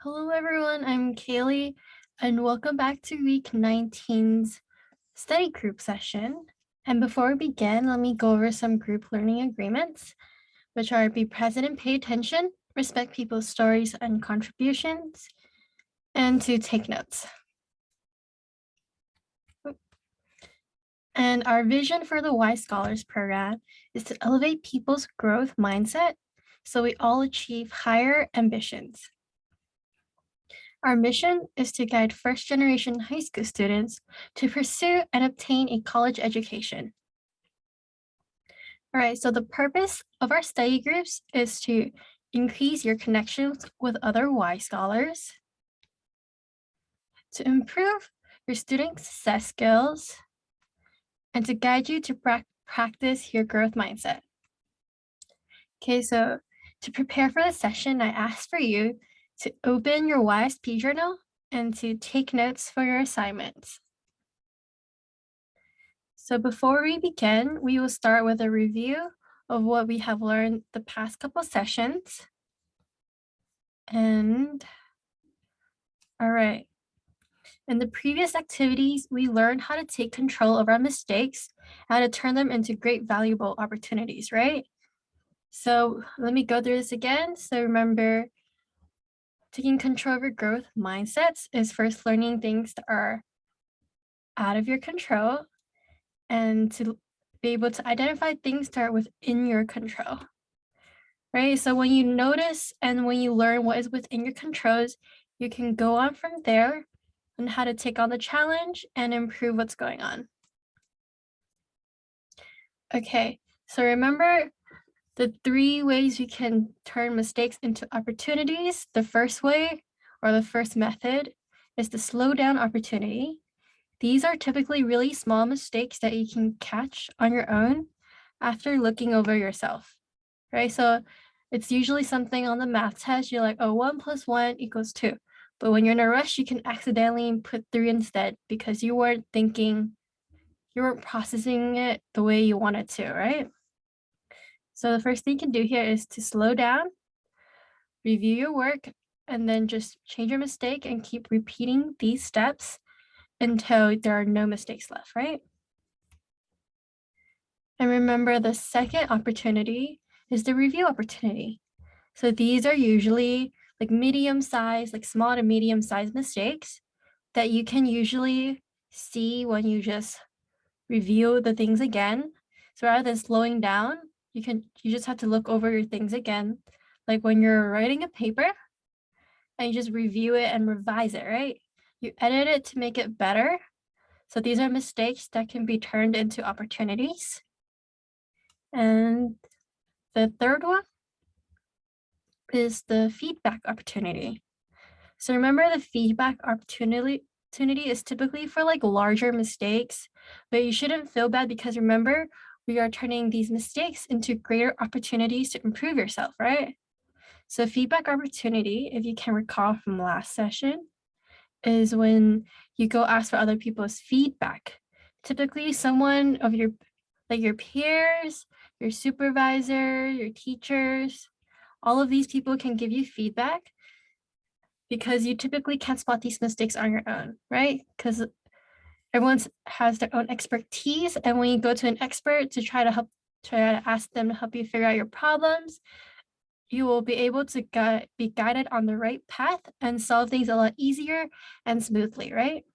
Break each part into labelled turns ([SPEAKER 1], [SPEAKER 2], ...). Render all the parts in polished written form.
[SPEAKER 1] Hello, everyone. I'm Kaylee, and welcome back to week 19's study group session. And before we begin, let me go over some group learning agreements, which are be present and pay attention, respect people's stories and contributions, and to take notes. And our vision for the Y Scholars program is to elevate people's growth mindset so we all achieve higher ambitions. Our mission is to guide first-generation high school students to pursue and obtain a college education. All right, so the purpose of our study groups is to increase your connections with other Y scholars, to improve your student success skills, and to guide you to practice your growth mindset. Okay, so to prepare for the session, I asked for you to open your YSP journal and to take notes for your assignments. So before we begin, we will start with a review of what we have learned the past couple sessions. And all right. In the previous activities, we learned how to take control of our mistakes, how to turn them into great valuable opportunities, right? So let me go through this again. So remember, taking control of your growth mindsets is first learning things that are out of your control and to be able to identify things that are within your control, right? So when you notice and when you learn what is within your controls, you can go on from there on how to take on the challenge and improve what's going on. Okay, so remember the 3 ways you can turn mistakes into opportunities. The first way or the first method is the slow down opportunity. These are typically really small mistakes that you can catch on your own after looking over yourself, right? So it's usually something on the math test. You're like, oh, 1 + 1 = 2. But when you're in a rush, you can accidentally put 3 instead because you weren't processing it the way you wanted to, right? So the first thing you can do here is to slow down, review your work, and then just change your mistake and keep repeating these steps until there are no mistakes left, right? And remember, the second opportunity is the review opportunity. So these are usually like medium-sized, like small to medium-sized mistakes that you can usually see when you just review the things again. So rather than slowing down, you just have to look over your things again. Like when you're writing a paper and you just review it and revise it, right? You edit it to make it better. So these are mistakes that can be turned into opportunities. And the third one is the feedback opportunity. So remember, the feedback opportunity is typically for like larger mistakes, but you shouldn't feel bad because remember, we are turning these mistakes into greater opportunities to improve yourself, right? So feedback opportunity, if you can recall from last session, is when you go ask for other people's feedback. Typically someone of your peers, your supervisor, your teachers, all of these people can give you feedback because you typically can't spot these mistakes on your own, right? Because everyone has their own expertise. And when you go to an expert to try to ask them to help you figure out your problems, you will be able to be guided on the right path and solve things a lot easier and smoothly, right?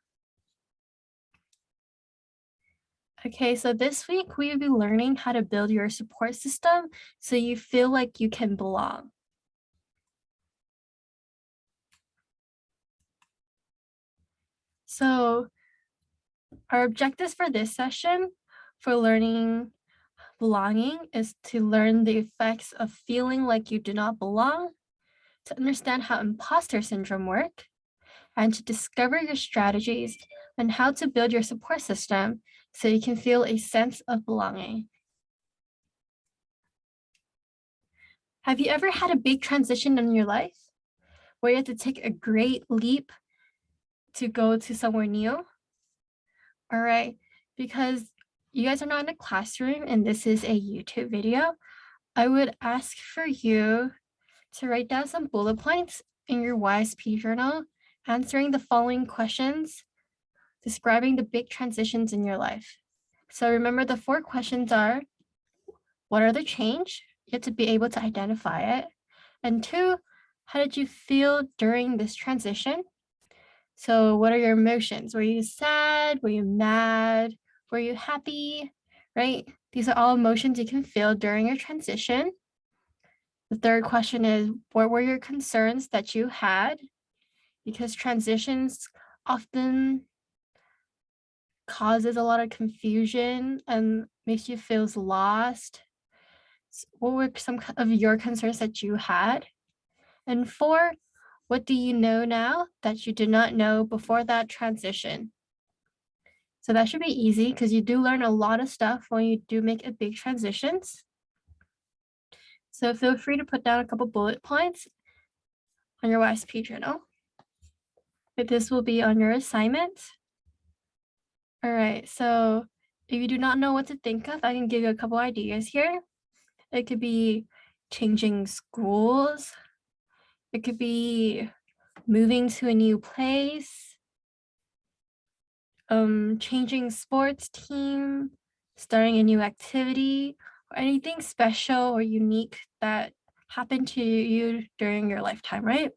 [SPEAKER 1] Okay, so this week we will be learning how to build your support system so you feel like you can belong. So our objectives for this session for learning belonging is to learn the effects of feeling like you do not belong, to understand how imposter syndrome work, and to discover your strategies and how to build your support system so you can feel a sense of belonging. Have you ever had a big transition in your life where you had to take a great leap to go to somewhere new? All right, because you guys are not in a classroom and this is a YouTube video, I would ask for you to write down some bullet points in your YSP journal answering the following questions, describing the big transitions in your life. So remember the 4 questions are, what are the change? You have to be able to identify it. And 2, how did you feel during this transition? So what are your emotions? Were you sad? Were you mad? Were you happy? Right? These are all emotions you can feel during your transition. The 3rd question is, what were your concerns that you had? Because transitions often causes a lot of confusion and makes you feel lost. What were some of your concerns that you had? And 4, what do you know now that you did not know before that transition? So that should be easy because you do learn a lot of stuff when you do make a big transitions. So feel free to put down a couple bullet points on your YSP journal. But this will be on your assignment. All right, so if you do not know what to think of, I can give you a couple ideas here. It could be changing schools. It could be moving to a new place, changing sports team, starting a new activity, or anything special or unique that happened to you during your lifetime, right?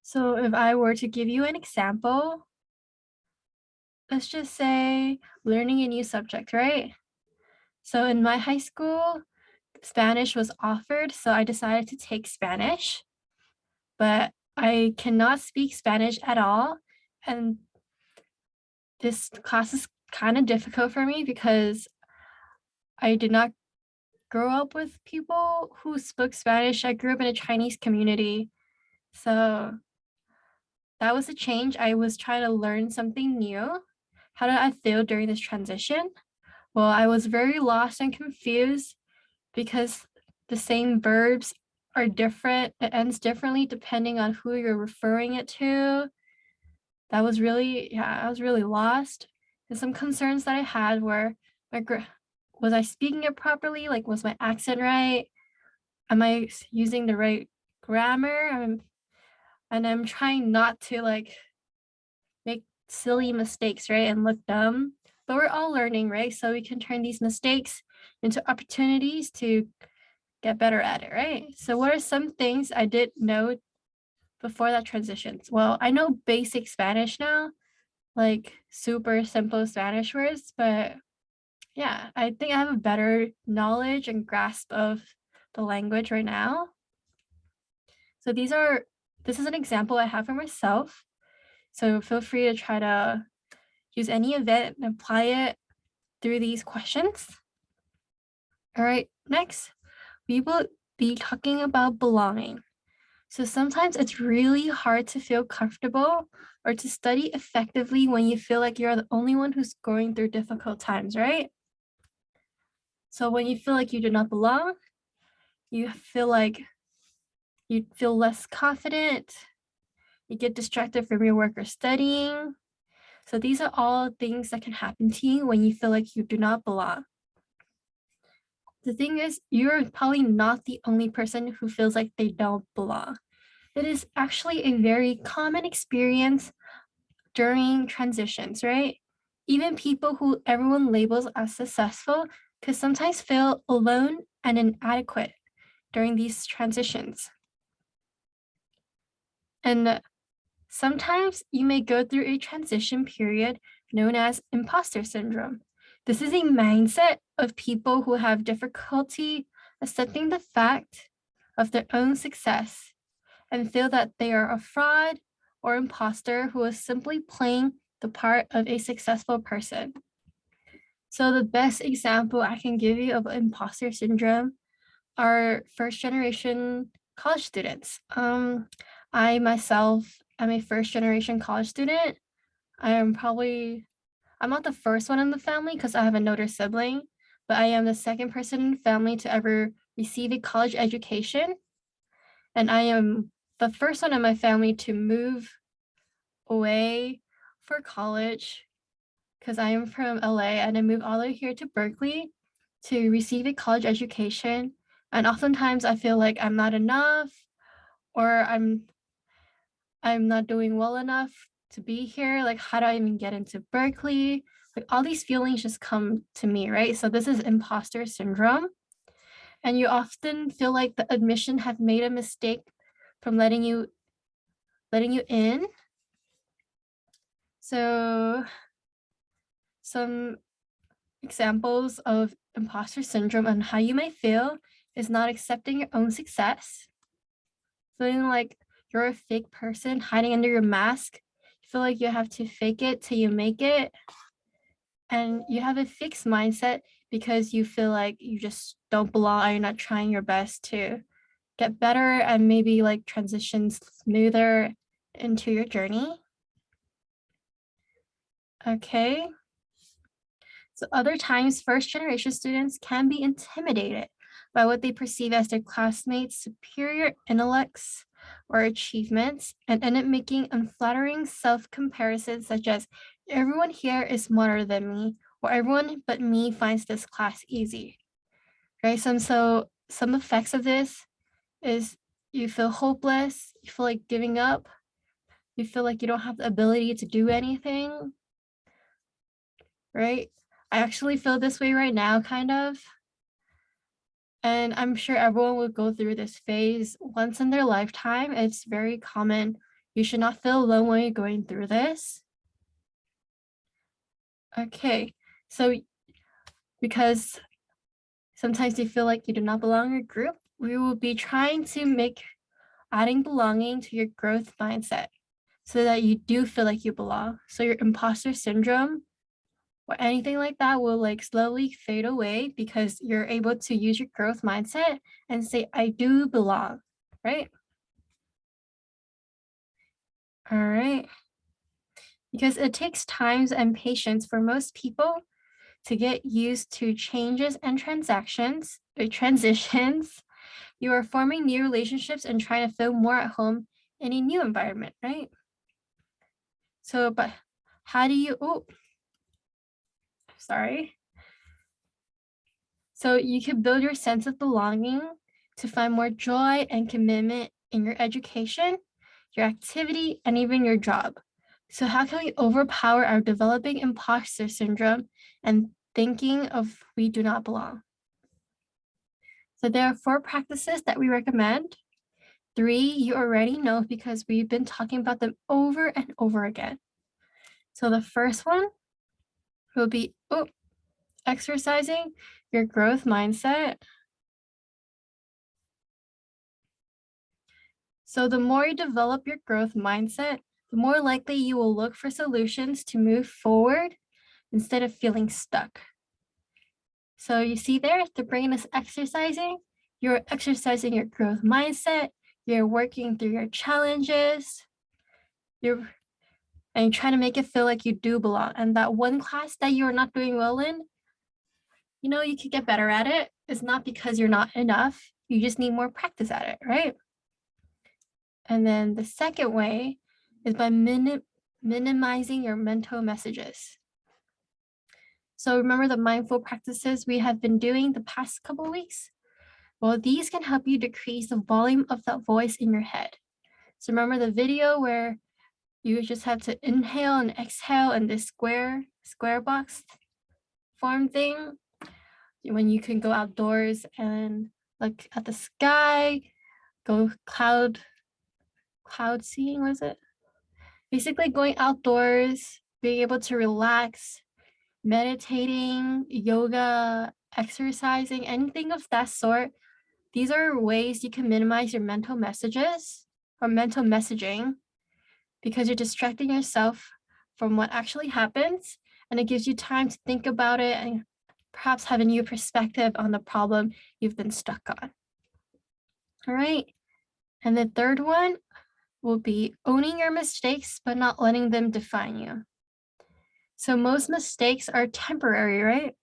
[SPEAKER 1] So if I were to give you an example, let's just say learning a new subject, right? So in my high school, Spanish was offered, so I decided to take Spanish, but I cannot speak Spanish at all. And this class is kind of difficult for me because I did not grow up with people who spoke Spanish. I grew up in a Chinese community. So that was a change. I was trying to learn something new. How did I feel during this transition? Well, I was very lost and confused because the same verbs are different. It ends differently depending on who you're referring it to. I was really lost. And some concerns that I had were was I speaking it properly? Like, was my accent right? Am I using the right grammar? And I'm trying not to like make silly mistakes, right? And look dumb. But we're all learning, right? So we can turn these mistakes into opportunities to get better at it, right? So what are some things I didn't know before that transition? Well, I know basic Spanish now, like super simple Spanish words, but yeah, I think I have a better knowledge and grasp of the language right now. So this is an example I have for myself. So feel free to try to use any event and apply it through these questions. All right, next, we will be talking about belonging. So sometimes it's really hard to feel comfortable or to study effectively when you feel like you're the only one who's going through difficult times, right? So when you feel like you do not belong, you feel like you feel less confident, you get distracted from your work or studying. So these are all things that can happen to you when you feel like you do not belong. The thing is, you're probably not the only person who feels like they don't belong. It is actually a very common experience during transitions, right? Even people who everyone labels as successful could sometimes feel alone and inadequate during these transitions. And sometimes you may go through a transition period known as imposter syndrome. This is a mindset of people who have difficulty accepting the fact of their own success and feel that they are a fraud or imposter who is simply playing the part of a successful person. So the best example I can give you of imposter syndrome are first generation college students. I myself am a first generation college student. I'm not the first one in the family because I have an older sibling, but I am the second person in the family to ever receive a college education. And I am the first one in my family to move away for college because I am from LA and I moved all the way here to Berkeley to receive a college education. And oftentimes I feel like I'm not enough or I'm not doing well enough to be here. Like, how do I even get into Berkeley? Like, all these feelings just come to me, right? So this is imposter syndrome. And you often feel like the admission have made a mistake from letting you in. So some examples of imposter syndrome and how you might feel is not accepting your own success, feeling like you're a fake person hiding under your mask. You feel like you have to fake it till you make it. And you have a fixed mindset because you feel like you just don't belong, or you're not trying your best to get better and maybe like transition smoother into your journey. Okay. So other times, first generation students can be intimidated by what they perceive as their classmates' superior intellects or achievements, and end up making unflattering self-comparisons such as, everyone here is smarter than me, or everyone but me finds this class easy, right? So some effects of this is you feel hopeless, you feel like giving up, you feel like you don't have the ability to do anything, right? I actually feel this way right now, kind of. And I'm sure everyone will go through this phase once in their lifetime. It's very common. You should not feel alone when you're going through this. Okay, so because sometimes you feel like you do not belong in a group, we will be trying to make adding belonging to your growth mindset so that you do feel like you belong. So your imposter syndrome or anything like that will like slowly fade away because you're able to use your growth mindset and say, I do belong, right? All right. Because it takes time and patience for most people to get used to changes and transitions. You are forming new relationships and trying to feel more at home in a new environment, right? So, but how do you, oh, sorry. So you can build your sense of belonging to find more joy and commitment in your education, your activity, and even your job. So how can we overpower our developing imposter syndrome and thinking of we do not belong? So there are 4 practices that we recommend. 3 you already know because we've been talking about them over and over again. So the first one will be exercising your growth mindset. So the more you develop your growth mindset, the more likely you will look for solutions to move forward instead of feeling stuck. So you see there, the brain is exercising. You're exercising your growth mindset. You're working through your challenges. You're trying to make it feel like you do belong. And that one class that you're not doing well in, you know, you could get better at it. It's not because you're not enough. You just need more practice at it, right? And then the second way is by minimizing your mental messages. So remember the mindful practices we have been doing the past couple of weeks? Well, these can help you decrease the volume of that voice in your head. So remember the video where you just have to inhale and exhale in this square box form thing? When you can go outdoors and look at the sky, go cloud seeing, was it? Basically going outdoors, being able to relax, meditating, yoga, exercising, anything of that sort. These are ways you can minimize your mental messages or mental messaging because you're distracting yourself from what actually happens, and it gives you time to think about it and perhaps have a new perspective on the problem you've been stuck on. All right. And the third one will be owning your mistakes, but not letting them define you. So most mistakes are temporary, right?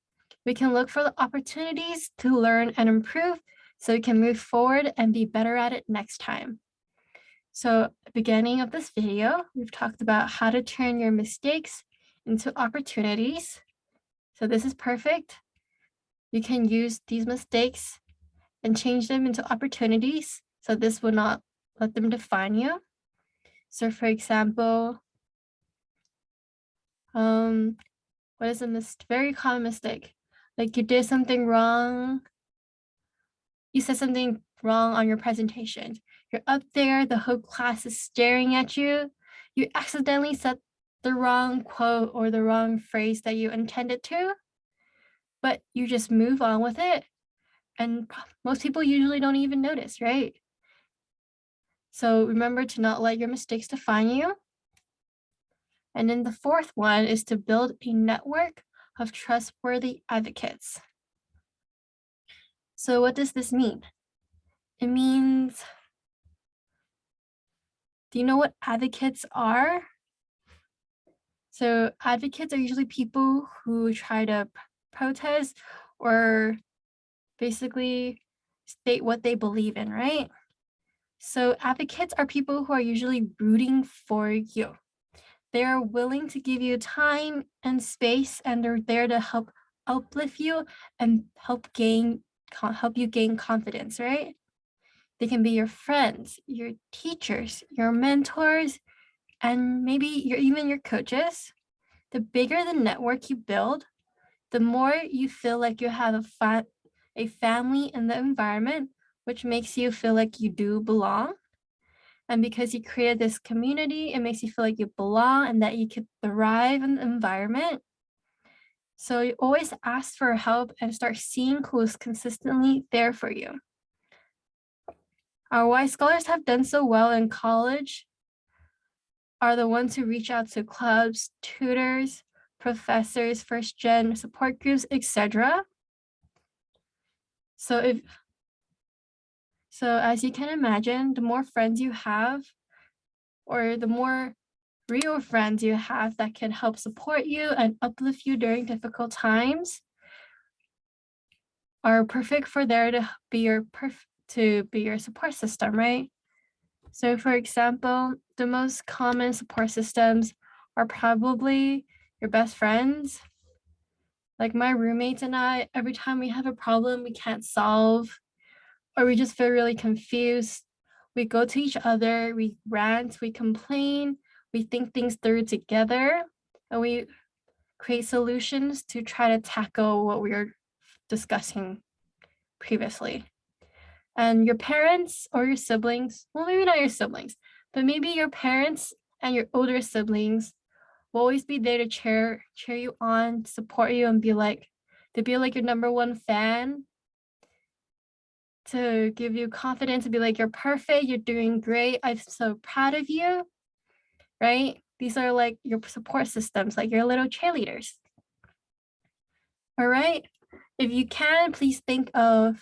[SPEAKER 1] We can look for the opportunities to learn and improve so we can move forward and be better at it next time. So at the beginning of this video, we've talked about how to turn your mistakes into opportunities. So this is perfect. You can use these mistakes and change them into opportunities. So this will not let them define you. So for example, what is a very common mistake? Like you did something wrong, you said something wrong on your presentation. You're up there, the whole class is staring at you. You accidentally said the wrong quote or the wrong phrase that you intended to, but you just move on with it. And most people usually don't even notice, right? So remember to not let your mistakes define you. And then the fourth one is to build a network of trustworthy advocates. So what does this mean? It means, do you know what advocates are? So advocates are usually people who try to protest or basically state what they believe in, right? So advocates are people who are usually rooting for you. They are willing to give you time and space, and they're there to help uplift you and help you gain confidence, right? They can be your friends, your teachers, your mentors, and maybe even your coaches. The bigger the network you build, the more you feel like you have a family in the environment, which makes you feel like you do belong. And because you created this community, it makes you feel like you belong and that you could thrive in the environment. So you always ask for help and start seeing who is consistently there for you. Our Y scholars have done so well in college are the ones who reach out to clubs, tutors, professors, first gen support groups, etc. So as you can imagine, the more friends you have, or the more real friends you have that can help support you and uplift you during difficult times, are perfect for there to be your support system, right? So for example, the most common support systems are probably your best friends. Like my roommates and I, every time we have a problem we can't solve, or we just feel really confused, we go to each other, we rant, we complain, we think things through together, and we create solutions to try to tackle what we were discussing previously. And your parents or your siblings, well, maybe not your siblings, but maybe your parents and your older siblings will always be there to cheer you on, support you, and be like your number one fan, to give you confidence, to be like, you're perfect, you're doing great, I'm so proud of you, right? These are like your support systems, like your little cheerleaders. All right. If you can, please think of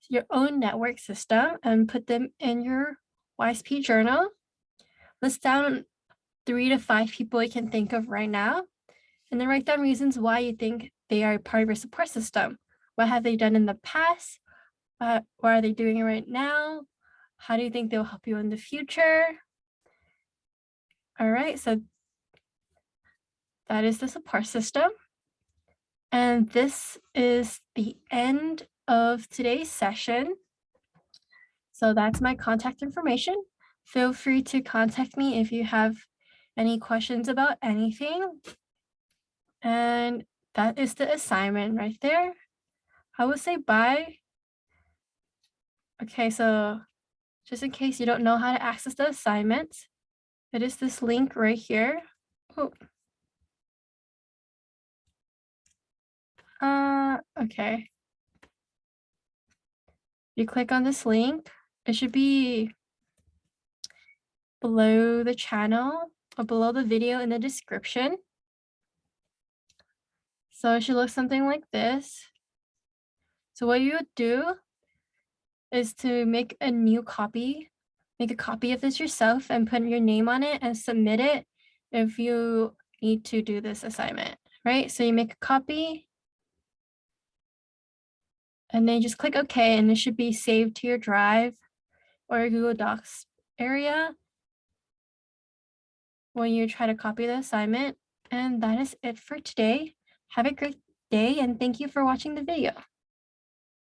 [SPEAKER 1] your own network system and put them in your YSP journal. List down 3 to 5 people you can think of right now, and then write down reasons why you think they are part of your support system. What have they done in the past? What are they doing right now? How do you think they'll help you in the future? All right, so that is the support system. And this is the end of today's session. So that's my contact information. Feel free to contact me if you have any questions about anything. And that is the assignment right there. I will say bye. Okay, so just in case you don't know how to access the assignment, it is this link right here. Oh. Okay. You click on this link, it should be below the channel or below the video in the description. So it should look something like this. So what you would do is to make a new copy, make a copy of this yourself and put your name on it and submit it if you need to do this assignment, right? So you make a copy and then just click OK, and it should be saved to your Drive or your Google Docs area when you try to copy the assignment. And that is it for today. Have a great day and thank you for watching the video.